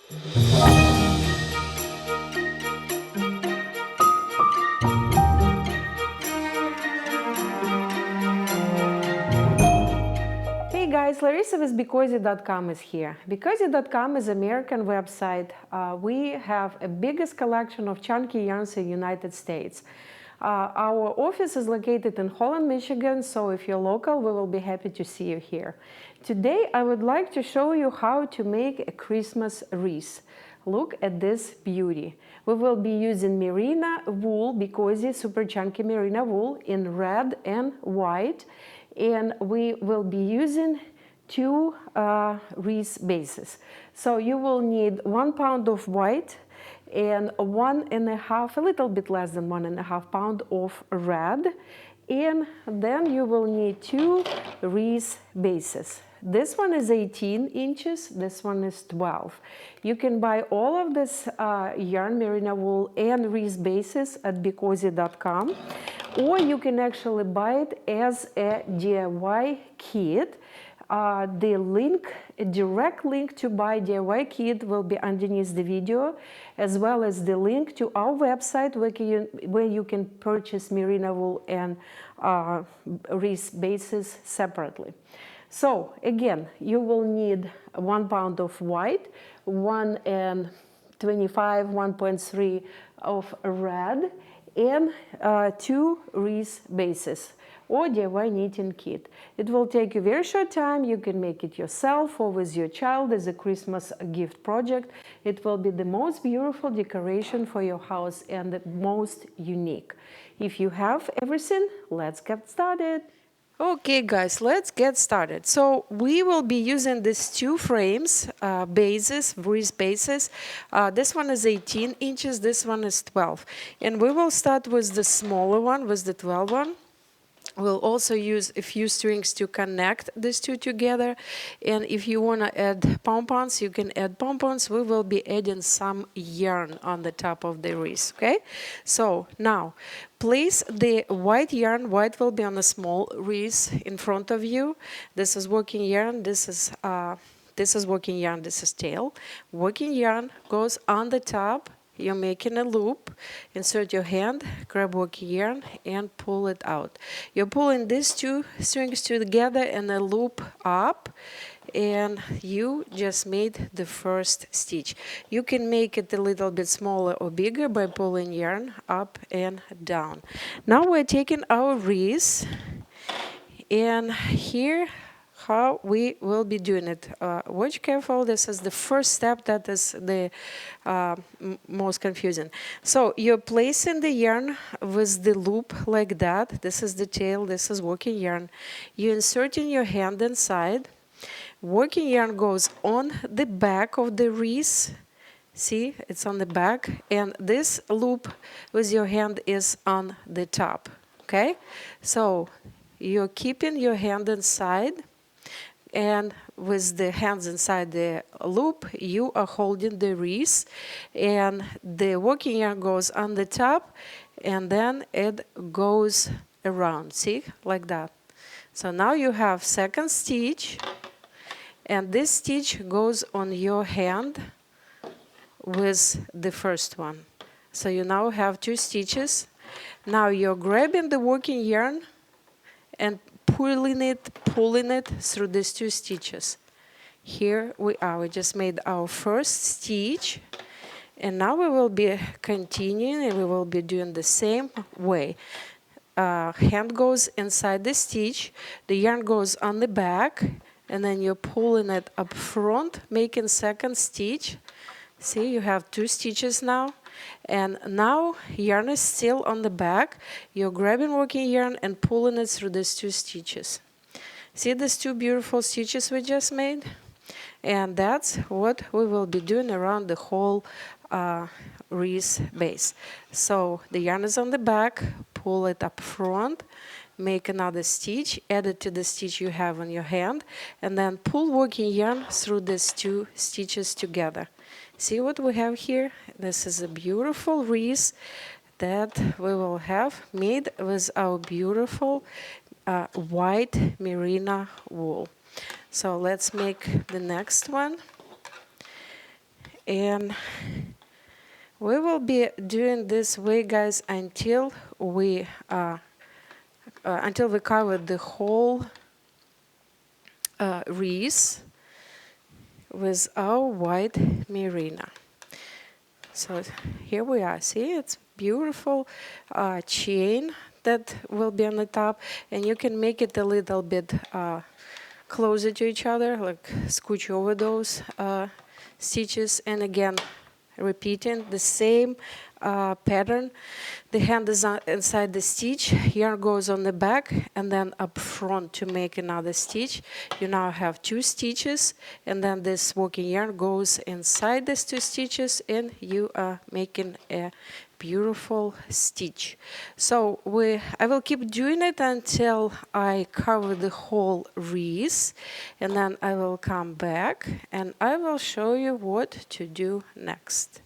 Hey guys, Larissa with BeCozi.com is here. BeCozi.com is an American website. We have a biggest collection of chunky yarns in the United States. Our office is located in Holland, Michigan, so if you're local, we will be happy to see you here. Today, I would like to show you how to make a Christmas wreath. Look at this beauty. We will be using Merino wool, BeCozi super chunky Merino wool in red and white. And we will be using two wreath bases. So you will need 1 pound of white and 1.5, a little bit less than 1.5 pound of red. And then you will need two wreath bases. This one is 18 inches, this one is 12. You can buy all of this yarn, Merino wool, and wreath bases at BeCozi.com, or you can actually buy it as a DIY kit. The link, a direct link to buy DIY kit will be underneath the video, as well as the link to our website where you can purchase Merino wool and wreath bases separately. So again, you will need 1 pound of white, 1.25, 1.3 of red, and two wreath bases or DIY knitting kit. It will take a very short time. You can make it yourself or with your child as a Christmas gift project. It will be the most beautiful decoration for your house and the most unique. If you have everything, let's get started. Okay guys, let's get started. So we will be using these two frames, bases, wreath bases. This one is 18 inches, this one is 12. And we will start with the smaller one, with the 12 one. We'll also use a few strings to connect these two together. And if you want to add pompons, you can add pompons. We will be adding some yarn on the top of the wreath, okay? So now, place the white yarn. White will be on a small wreath in front of you. This is working yarn. This is working yarn. This is tail. Working yarn goes on the top. You're making a loop, insert your hand, grab working yarn, and pull it out. You're pulling these two strings together and a loop up, and you just made the first stitch. You can make it a little bit smaller or bigger by pulling yarn up and down. Now we're taking our wreath, and here how we will be doing it. Watch careful, this is the first step that is the most confusing. So you're placing the yarn with the loop like that. This is the tail, this is working yarn. You're inserting your hand inside. Working yarn goes on the back of the wreath. See, it's on the back. And this loop with your hand is on the top. Okay? So you're keeping your hand inside. And with the hands inside the loop, you are holding the wreath, and the working yarn goes on the top, and then it goes around, see, like that. So now you have second stitch, and this stitch goes on your hand with the first one. So you now have two stitches. Now you're grabbing the working yarn and pulling it through these two stitches. Here we are. We just made our first stitch, and now we will be continuing, and we will be doing the same way. Hand goes inside the stitch, the yarn goes on the back, and then you're pulling it up front, making second stitch. See, you have two stitches now. And now yarn is still on the back. You're grabbing working yarn and pulling it through these two stitches. See these two beautiful stitches we just made? And that's what we will be doing around the whole wreath base. So the yarn is on the back, pull it up front, make another stitch, add it to the stitch you have on your hand, and then pull working yarn through these two stitches together. See what we have here? This is a beautiful wreath that we will have made with our beautiful white Merino wool. So let's make the next one. And we will be doing this way, guys, until we cover the whole wreath with our white merino. So here we are. See, it's beautiful chain that will be on the top, and you can make it a little bit closer to each other, like scooch over those stitches, and again repeating the same pattern. The hand is inside the stitch, yarn goes on the back, and then up front to make another stitch. You now have 2 stitches, and then this working yarn goes inside these 2 stitches, and you are making a beautiful stitch. So I will keep doing it until I cover the whole wreath, and then I will come back and I will show you what to do next.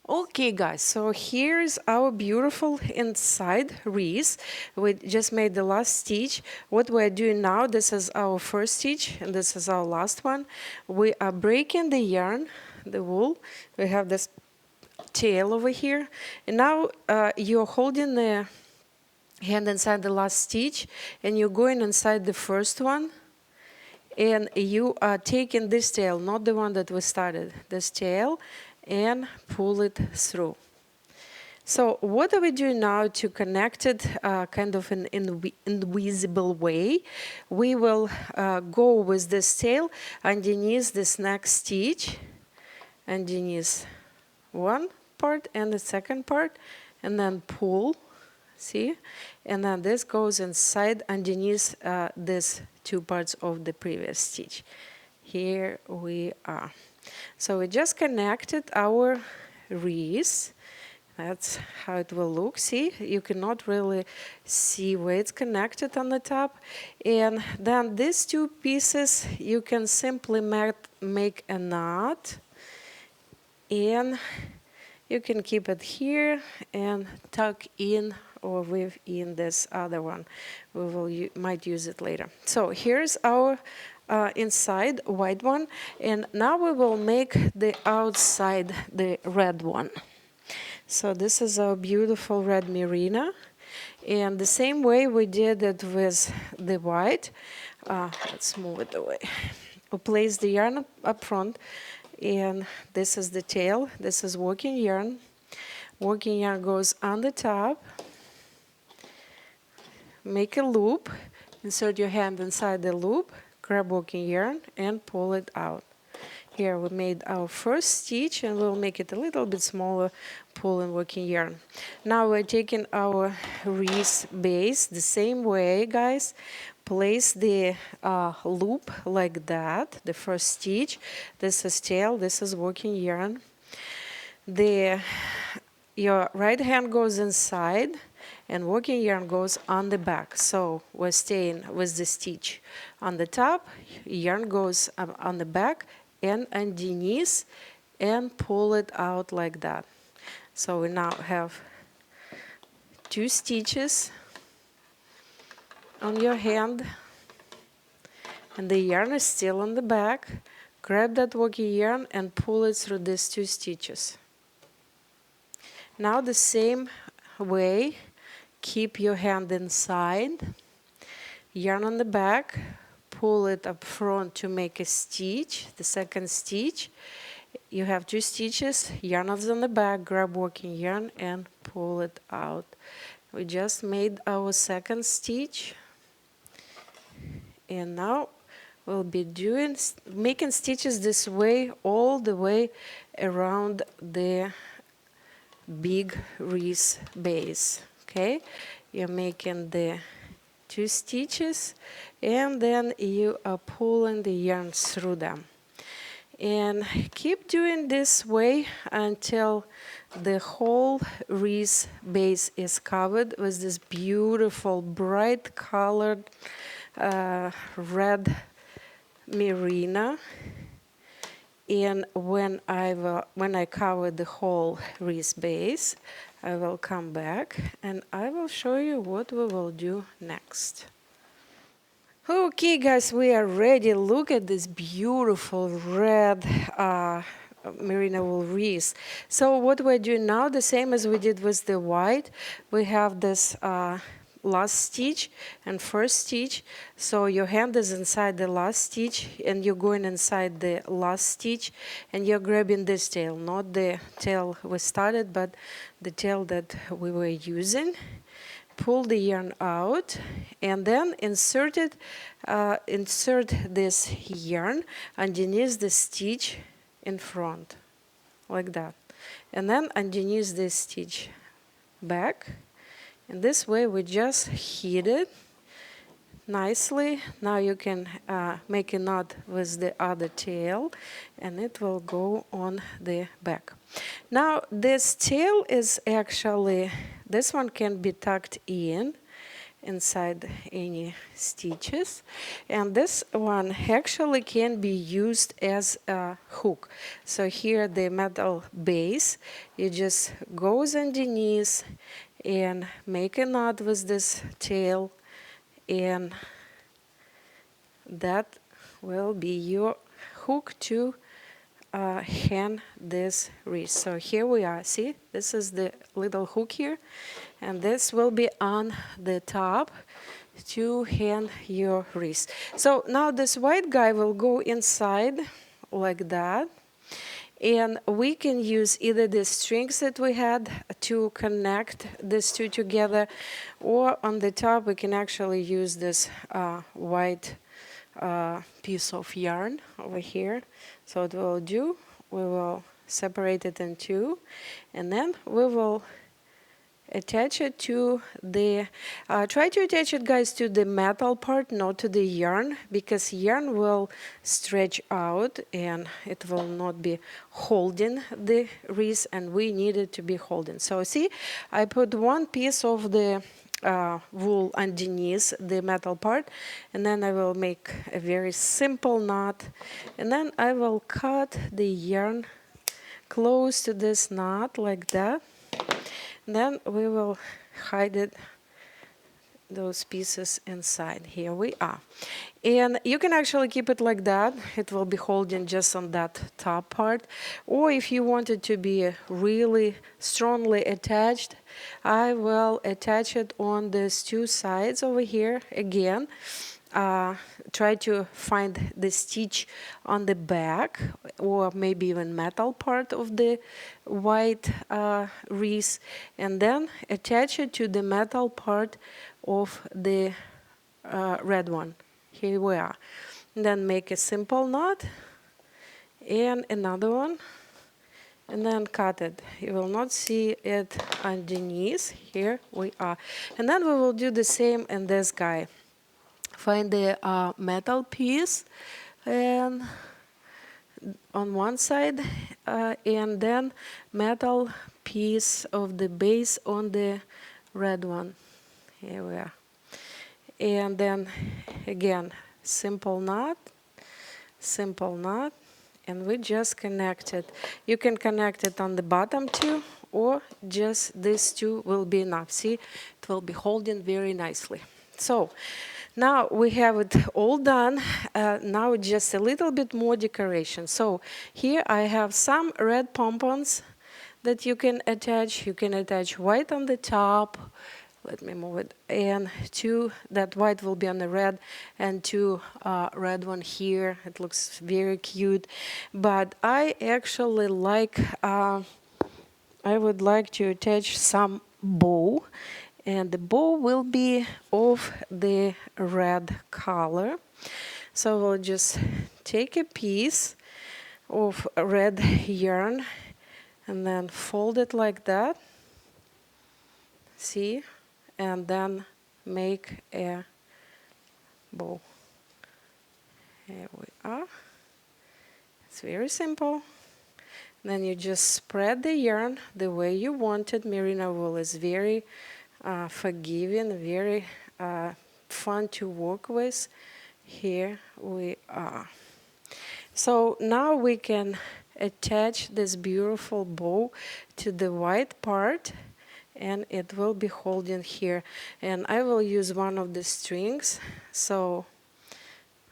Okay, guys, so here's our beautiful inside wreath. We just made the last stitch. What we're doing now, this is our first stitch and this is our last one. We are breaking the yarn, the wool. We have this tail over here, and now you're holding the hand inside the last stitch and you're going inside the first one, and you are taking this tail, not the one that we started, this tail, and pull it through. So what are we doing now to connect it kind of in invisible way? We will go with this tail underneath this next stitch, underneath one part and the second part, and then pull, see, and then this goes inside underneath these 2 parts of the previous stitch. Here we are. So we just connected our wreath. That's how it will look. See, you cannot really see where it's connected on the top. And then these 2 pieces, you can simply make a knot, and you can keep it here and tuck in or weave in this other one. We might use it later. So here's our inside white one, and now we will make the outside the red one. So this is our beautiful red merino, and the same way we did it with the white. Let's move it away. We place the yarn up front, and this is the tail, this is working yarn. Working yarn goes on the top. Make a loop, insert your hand inside the loop, grab working yarn and pull it out. Here we made our first stitch, and we'll make it a little bit smaller, pulling working yarn. Now we're taking our wreath base the same way, guys. Place the loop like that, the first stitch. This is tail, this is working yarn. Your right hand goes inside and working yarn goes on the back. So we're staying with the stitch on the top, yarn goes on the back and underneath, and pull it out like that. So we now have 2 stitches on your hand, and the yarn is still on the back. Grab that working yarn and pull it through these 2 stitches. Now the same way, keep your hand inside, yarn on the back, pull it up front to make a stitch, the second stitch. You have 2 stitches, yarn is on the back, grab working yarn and pull it out. We just made our second stitch, and now we'll be making stitches this way all the way around the big wreath base. Okay, you're making the 2 stitches, and then you are pulling the yarn through them. And keep doing this way until the whole wreath base is covered with this beautiful bright colored red merino. And when I cover the whole wreath base, I will come back and I will show you what we will do next. Okay, guys, we are ready. Look at this beautiful red merino wool wreath. So what we're doing now, the same as we did with the white, we have this last stitch and first stitch. So your hand is inside the last stitch and you're going inside the last stitch and you're grabbing this tail, not the tail we started, but the tail that we were using. Pull the yarn out and then insert this yarn underneath the stitch in front, like that. And then underneath this stitch back. And this way we just hit it nicely. Now you can make a knot with the other tail and it will go on the back. Now this tail is actually, this one can be tucked inside any stitches, and this one actually can be used as a hook. So here the metal base, it just goes underneath and make a knot with this tail, and that will be your hook to hang this wreath. So here we are, see, this is the little hook here, and this will be on the top to hang your wreath. So now this white guy will go inside like that, and we can use either the strings that we had to connect these two together, or on the top we can actually use this white piece of yarn over here. So what we'll do, we will separate it in two, and then we will attach it to the, try to attach it, guys, to the metal part, not to the yarn, because yarn will stretch out and it will not be holding the wreath, and we need it to be holding. So see, I put one piece of the wool underneath the metal part, and then I will make a very simple knot, and then I will cut the yarn close to this knot like that. Then we will hide those pieces inside. Here we are. And you can actually keep it like that. It will be holding just on that top part. Or if you want it to be really strongly attached, I will attach it on these two sides over here again. Try to find the stitch on the back, or maybe even metal part of the white wreath, and then attach it to the metal part of the red one. Here we are. And then make a simple knot and another one, and then cut it. You will not see it underneath. Here we are. And then we will do the same in this guy. Find the metal piece and on one side, and then metal piece of the base on the red one. Here we are. And then again, simple knot, and we just connect it. You can connect it on the bottom too, or just these two will be enough. See, it will be holding very nicely. So now we have it all done. Now just a little bit more decoration. So here I have some red pompons that you can attach. You can attach white on the top. Let me move it. And two, that white will be on the red, and two red one here. It looks very cute. But I actually like, I would like to attach some bow. And the bow will be of the red color. So we'll just take a piece of red yarn and then fold it like that. See? And then make a bow. Here we are. It's very simple. Then you just spread the yarn the way you want it. Merino wool is very forgiving, very fun to work with. Here we are. So now we can attach this beautiful bow to the white part, and it will be holding here. And I will use one of the strings. So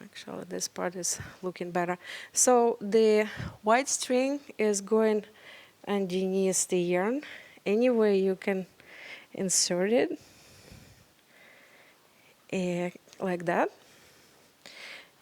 Actually, this part is looking better. So the white string is going underneath the yarn. Anyway, you can insert it like that.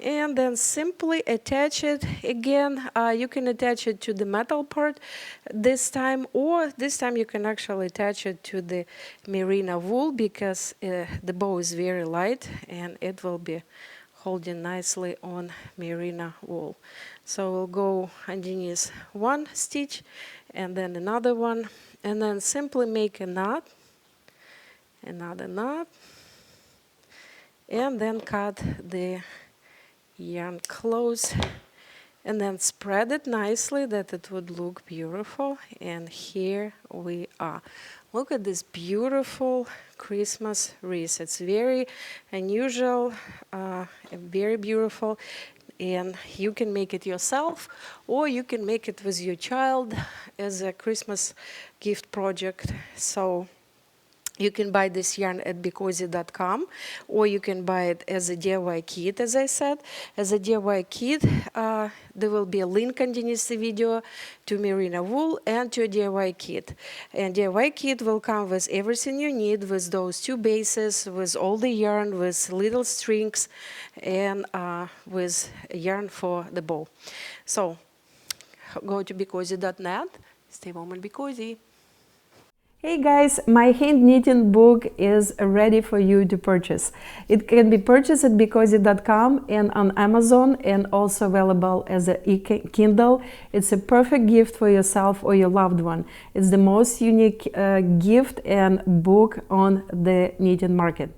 And then simply attach it. Again, you can attach it to the metal part this time, or this time you can actually attach it to the merino wool, because the bow is very light and it will be holding nicely on merino wool. So we'll go underneath one stitch and then another one, and then simply make a knot, another knot, and then cut the yarn close, and then spread it nicely that it would look beautiful. And here we are. Look at this beautiful Christmas wreath. It's very unusual, very beautiful, and you can make it yourself, or you can make it with your child as a Christmas gift project. So you can buy this yarn at BeCozi.com, or you can buy it as a DIY kit, as I said. As a DIY kit, there will be a link underneath the video to merino wool and to a DIY kit. And DIY kit will come with everything you need, with those two bases, with all the yarn, with little strings, and with yarn for the bow. So go to BeCozi.net. Stay warm and be cozy. Hey guys, my hand knitting book is ready for you to purchase. It can be purchased at BeCozi.com and on Amazon, and also available as an e-Kindle. It's a perfect gift for yourself or your loved one. It's the most unique gift and book on the knitting market.